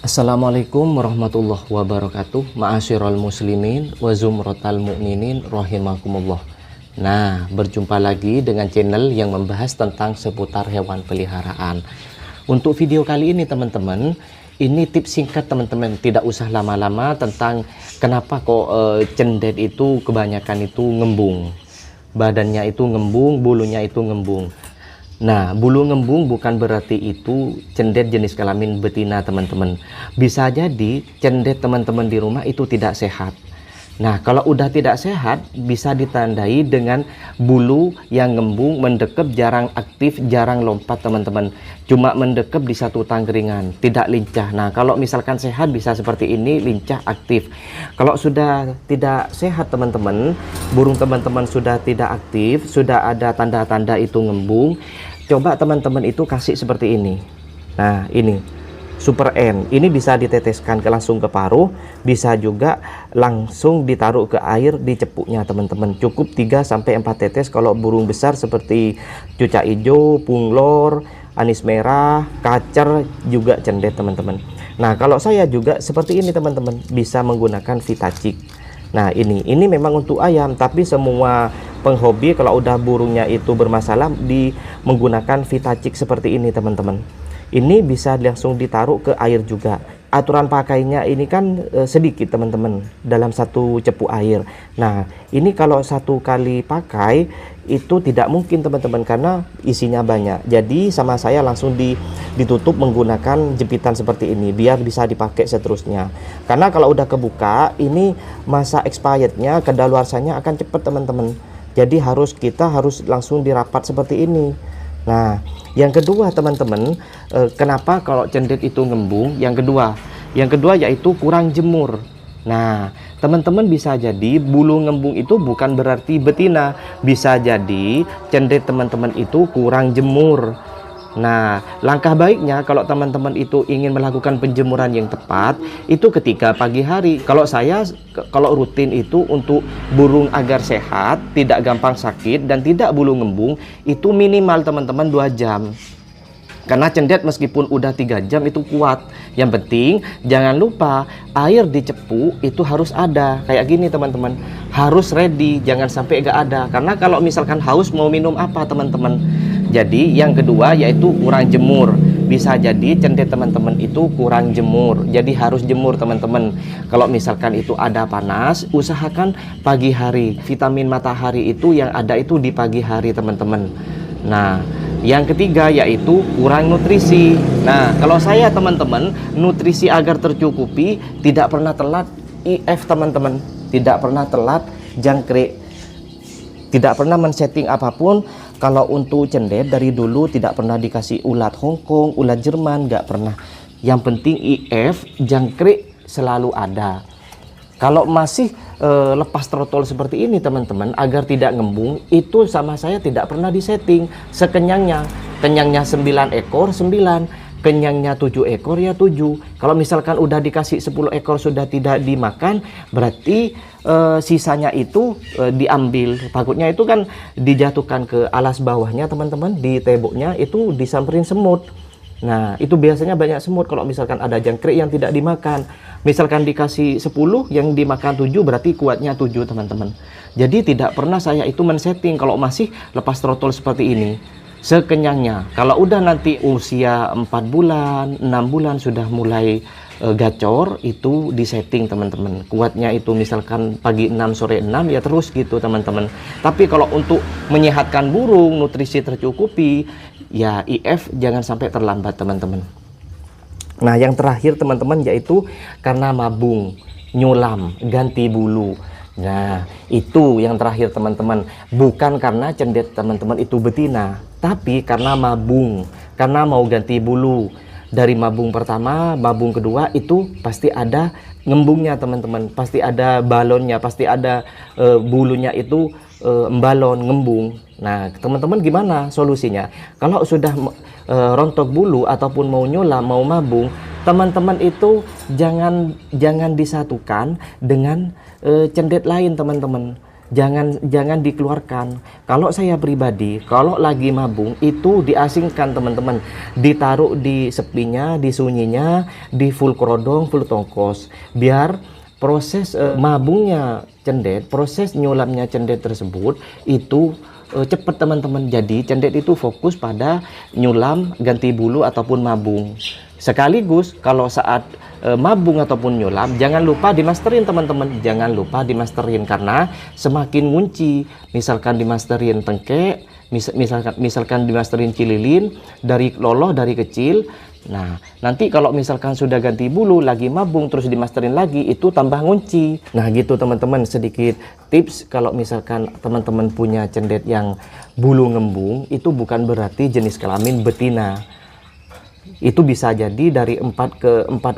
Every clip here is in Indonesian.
Assalamualaikum warahmatullahi wabarakatuh. Ma'asyiral muslimin wa zumratal mu'minin rahimakumullah. Nah, berjumpa lagi dengan channel yang membahas tentang seputar hewan peliharaan. Untuk video kali ini teman-teman, ini tips singkat teman-teman, tidak usah lama-lama tentang kenapa kok cendet itu kebanyakan itu ngembung. Badannya itu ngembung, bulunya itu ngembung. Nah, bulu ngembung bukan berarti itu cendet jenis kelamin betina teman-teman. Bisa jadi cendet teman-teman di rumah itu tidak sehat. Nah, kalau udah tidak sehat bisa ditandai dengan bulu yang ngembung, mendekep, jarang aktif, jarang lompat teman-teman. Cuma mendekep di satu tangkringan, tidak lincah. Nah, kalau misalkan sehat bisa seperti ini, lincah, aktif. Kalau sudah tidak sehat teman-teman, burung teman-teman sudah tidak aktif, sudah ada tanda-tanda itu ngembung, coba teman-teman itu kasih seperti ini. Nah, ini Super N, ini bisa diteteskan langsung ke paruh, bisa juga langsung ditaruh ke air di cepuknya teman-teman. Cukup 3-4 tetes kalau burung besar seperti cucak hijau, punglor, anis merah, kacer, juga cendet teman-teman. Nah, kalau saya juga seperti ini teman-teman, bisa menggunakan Vitacik. Nah, ini memang untuk ayam, tapi semua penghobi kalau udah burungnya itu bermasalah menggunakan Vitacik seperti ini teman-teman. Ini bisa langsung ditaruh ke air juga. Aturan pakainya ini kan sedikit teman-teman, dalam satu cepuk air. Nah, ini kalau satu kali pakai itu tidak mungkin teman-teman karena isinya banyak. Jadi sama saya langsung ditutup menggunakan jepitan seperti ini biar bisa dipakai seterusnya. Karena kalau udah kebuka ini masa expirednya, kedaluarsanya akan cepat teman-teman. Jadi kita harus langsung dirapat seperti ini. Nah, yang kedua teman-teman, kenapa kalau cendet itu ngembung? Yang kedua yaitu kurang jemur. Nah, teman-teman bisa jadi bulu ngembung itu bukan berarti betina, bisa jadi cendet teman-teman itu kurang jemur. Nah, langkah baiknya kalau teman-teman itu ingin melakukan penjemuran yang tepat itu ketika pagi hari. Kalau saya kalau rutin itu untuk burung agar sehat, tidak gampang sakit dan tidak bulu ngembung itu minimal teman-teman 2 jam. Karena cendet meskipun udah 3 jam itu kuat. Yang penting jangan lupa air di cepu itu harus ada. Kayak gini teman-teman, harus ready, jangan sampai gak ada. Karena kalau misalkan haus mau minum apa teman-teman. Jadi yang kedua yaitu kurang jemur. Bisa jadi cendet teman-teman itu kurang jemur. Jadi harus jemur teman-teman. Kalau misalkan itu ada panas, usahakan pagi hari. Vitamin matahari itu yang ada itu di pagi hari teman-teman. Nah, yang ketiga yaitu kurang nutrisi. Nah, kalau saya teman-teman, nutrisi agar tercukupi, tidak pernah telat IF teman-teman. Tidak pernah telat jangkrik. Tidak pernah men-setting apapun. Kalau untuk cendet dari dulu tidak pernah dikasih ulat Hongkong, ulat Jerman, nggak pernah. Yang penting IF, jangkrik selalu ada. Kalau masih lepas trotol seperti ini teman-teman, agar tidak ngembung, itu sama saya tidak pernah disetting sekenyangnya. Kenyangnya 9 ekor, 9. Kenyangnya 7 ekor ya 7. Kalau misalkan udah dikasih 10 ekor sudah tidak dimakan, berarti sisanya itu diambil. Takutnya itu kan dijatuhkan ke alas bawahnya teman-teman, di temboknya itu disamperin semut. Nah, itu biasanya banyak semut kalau misalkan ada jangkrik yang tidak dimakan. Misalkan dikasih 10 yang dimakan 7 berarti kuatnya 7 teman-teman. Jadi tidak pernah saya itu men-setting kalau masih lepas trotol seperti ini. Sekenyangnya. Kalau udah nanti usia 4 bulan, 6 bulan sudah mulai gacor, itu disetting teman-teman. Kuatnya itu misalkan pagi 6 sore 6 ya terus gitu teman-teman. Tapi kalau untuk menyehatkan burung, nutrisi tercukupi, ya IF jangan sampai terlambat teman-teman. Nah, yang terakhir teman-teman yaitu karena mabung, nyulam, ganti bulu. Nah, itu yang terakhir teman-teman. Bukan karena cendet teman-teman itu betina, tapi karena mabung, karena mau ganti bulu. Dari mabung pertama, mabung kedua itu pasti ada ngembungnya teman-teman, pasti ada balonnya, pasti ada bulunya itu embalon, ngembung. Nah, teman-teman gimana solusinya? Kalau sudah rontok bulu ataupun mau nyulam, mau mabung, teman-teman itu jangan disatukan dengan cendet lain teman-teman. jangan dikeluarkan. Kalau saya pribadi, kalau lagi mabung itu diasingkan teman-teman, ditaruh di sepinya, di sunyinya, di full kerodong, full tongkos, biar proses mabungnya cendet, proses nyulamnya cendet tersebut itu cepat teman-teman. Jadi cendet itu fokus pada nyulam, ganti bulu ataupun mabung sekaligus. Kalau saat mabung ataupun nyulam, jangan lupa dimasterin teman-teman, jangan lupa dimasterin, karena semakin ngunci, misalkan dimasterin tengkek, misalkan dimasterin cililin dari loloh dari kecil. Nah, nanti kalau misalkan sudah ganti bulu, lagi mabung, terus dimasterin lagi, itu tambah ngunci. Nah, gitu teman-teman, sedikit tips. Kalau misalkan teman-teman punya cendet yang bulu ngembung, itu bukan berarti jenis kelamin betina. Itu bisa jadi dari 4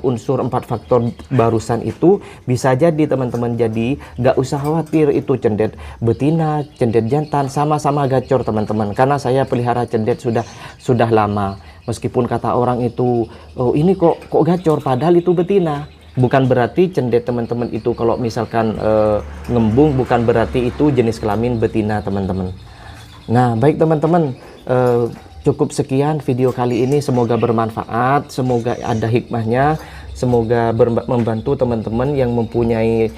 unsur, 4 faktor barusan itu bisa jadi teman-teman. Jadi gak usah khawatir itu cendet betina, cendet jantan, sama-sama gacor teman-teman. Karena saya pelihara cendet sudah lama. Meskipun kata orang itu, oh ini kok gacor, padahal itu betina. Bukan berarti cendet teman-teman itu kalau misalkan ngembung, bukan berarti itu jenis kelamin betina teman-teman. Nah, baik teman-teman, cukup sekian video kali ini, semoga bermanfaat, semoga ada hikmahnya, semoga membantu teman-teman yang mempunyai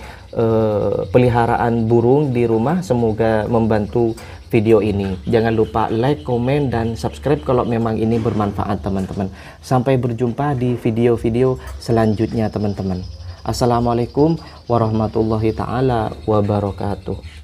peliharaan burung di rumah, semoga membantu video ini. Jangan lupa like, komen, dan subscribe kalau memang ini bermanfaat teman-teman. Sampai berjumpa di video-video selanjutnya teman-teman. Assalamualaikum warahmatullahi taala wabarakatuh.